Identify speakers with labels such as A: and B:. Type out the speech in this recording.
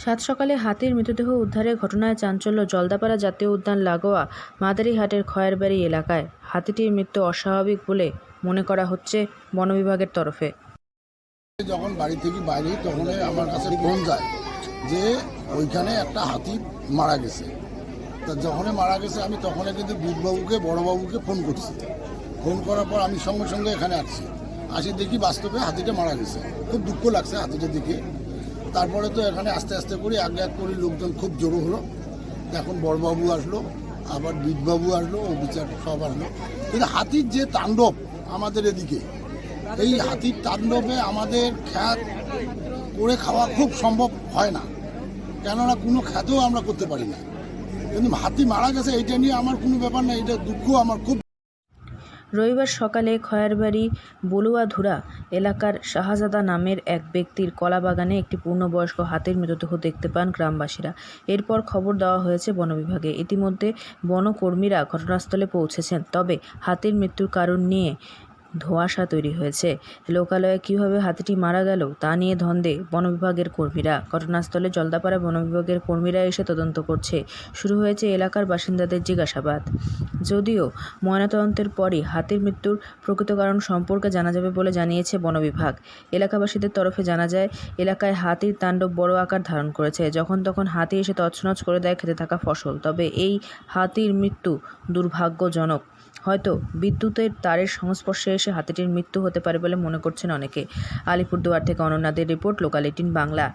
A: সাত সকালে হাতির মৃতদেহ উদ্ধারের ঘটনায় চাঞ্চল্য জলদাপাড়া জাতীয় উদ্যান লাগোয়া মাদারিহাটের খয়েরবাড়ি এলাকায়। হাতিটির মৃত্যু অস্বাভাবিক বলে মনে করা হচ্ছে বন বিভাগের তরফে।
B: যখন বাড়ি থেকে বাইরে তখন আমার কাছে ফোন যায় যে ওইখানে একটা হাতি মারা গেছে। তা যখন মারা গেছে আমি তখন কিন্তু বীরবাবুকে বড়বাবুকে ফোন করছি। ফোন করার পর আমি সঙ্গে সঙ্গে এখানে আসি দেখি বাস্তবে হাতিটা মারা গেছে। খুব দুঃখ লাগছে হাতিটা দেখে। তারপরে তো এখানে আস্তে আস্তে করে এক এক করে লোকজন খুব জড়ো হলো। এখন বড়বাবু আসলো, আবার বীরবাবু আসলো, ও বিচার সব আসলো। কিন্তু হাতির যে তাণ্ডব আমাদের এদিকে, এই হাতির তাণ্ডবে আমাদের খ্যাত করে খাওয়া খুব সম্ভব হয় না, কেননা কোনো খ্যাতও আমরা করতে পারি না। কিন্তু হাতি মারা গেছে এইটা নিয়ে আমার কোনো ব্যাপার না, এটা দুঃখ আমার খুব।
A: রবিবার সকালে খয়েরবাড়ি বলুয়াধুরা এলাকার শাহজাদা নামের এক ব্যক্তির কলাবাগানে একটি পূর্ণবয়স্ক হাতির মৃতদেহ দেখতে পান গ্রামবাসীরা। এরপর খবর দেওয়া হয়েছে বন বিভাগে। ইতিমধ্যে বনকর্মীরা ঘটনাস্থলে পৌঁছেছেন। তবে হাতির মৃত্যুর কারণ নিয়ে ধোঁয়াশা তৈরি হয়েছে। লোকালয়ে কীভাবে হাতিটি মারা গেল তা নিয়ে ধন্দে বন বিভাগের কর্মীরা। ঘটনাস্থলে জলদাপাড়া বন বিভাগের কর্মীরা এসে তদন্ত করছে। শুরু হয়েছে এলাকার বাসিন্দাদের জিজ্ঞাসাবাদ। যদিও ময়নাতদন্তের পরই হাতির মৃত্যুর প্রকৃত কারণ সম্পর্কে জানা যাবে বলে জানিয়েছে বন বিভাগ। এলাকাবাসীদের তরফে জানা যায়, এলাকায় হাতির তাণ্ডব বড় আকার ধারণ করেছে। যখন তখন হাতি এসে তছনছ করে দেয় খেতে থাকা ফসল। তবে এই হাতির মৃত্যু দুর্ভাগ্যজনক। হয়তো বিদ্যুতের তারের সংস্পর্শে এসে হাতিটির মৃত্যু হতে পারে বলে মনে করছেন অনেকে। আলিপুরদুয়ার থেকে অনন্যাদের রিপোর্ট, লোকাল 18 বাংলা।